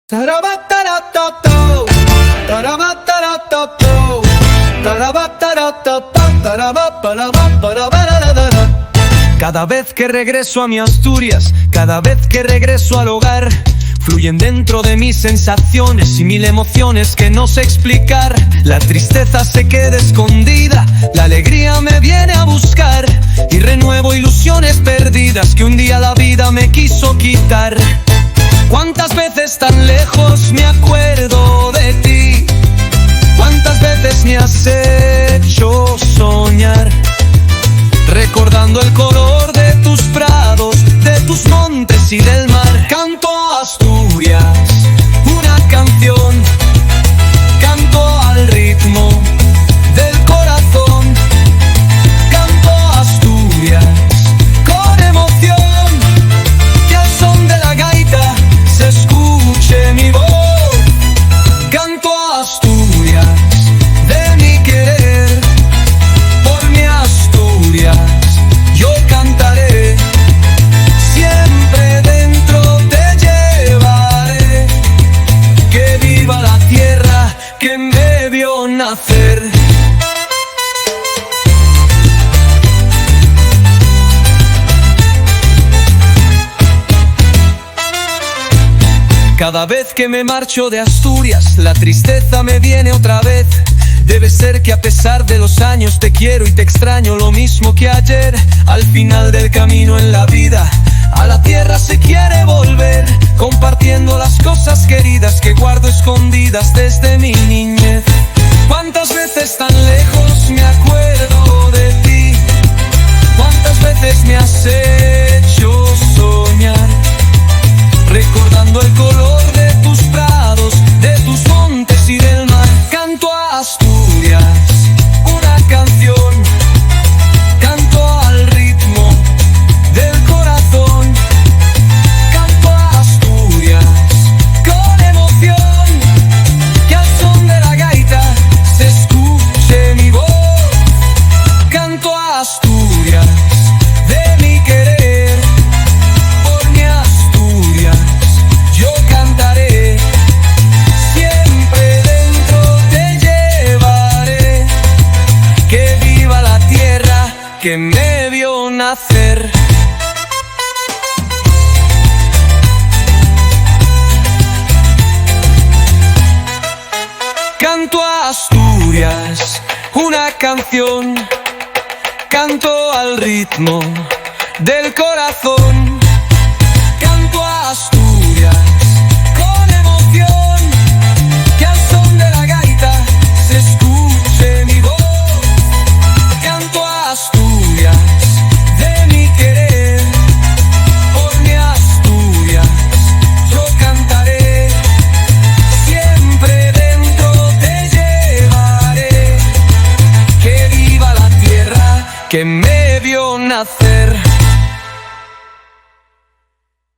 Cada vez que regreso a mi Asturias, cada vez que regreso al hogar, fluyen dentro de mí sensaciones y mil emociones que no sé explicar. La tristeza se queda escondida, la alegría me viene a buscar y renuevo ilusiones perdidas que un día la vida me quiso quitar. ¿Cuántas veces tan lejos me acuerdo de ti? ¿Cuántas veces me has hecho soñar? Recordando el color de tus prados, de tus montes y del mar. Canto a Asturias, una canción. Canto al ritmo del corazón. Canto a Asturias con emoción. Que al son de la gaita se escuche mi voz. Canto a Asturias de mi querer. Por mi Asturias yo cantaré. Siempre dentro te llevaré. Que viva la tierra que me vio nacer. Cada vez que me marcho de Asturias, la tristeza me viene otra vez. Debe ser que a pesar de los años te quiero y te extraño lo mismo que ayer. Al final del camino en la vida, a la tierra se quiere volver, compartiendo las cosas queridas que guardo escondidas desde mi niñez. ¿Cuántas veces tan lejos me acuerdo de ti? ¿Cuántas veces me has hecho soñar? Recordando el color de tus prados, de tus montes y del mar. Canto a Asturias, una canción. Canto al ritmo del corazón. Canto a Asturias con emoción. Que al son de la gaita se escuche mi voz. Canto a Asturias de mi querer. Por mi Asturias yo cantaré. Siempre dentro te llevaré. Que viva la tierra que me vio nacer. Canto a Asturias, una canción. Canto al ritmo del corazón. Canto a Asturias con emoción. Que al son de la gaita se escuche mi voz. Canto a Asturias de mi querer. Por mi Asturias yo cantaré. Siempre dentro te llevaré. Que viva la tierra que me vio nacer.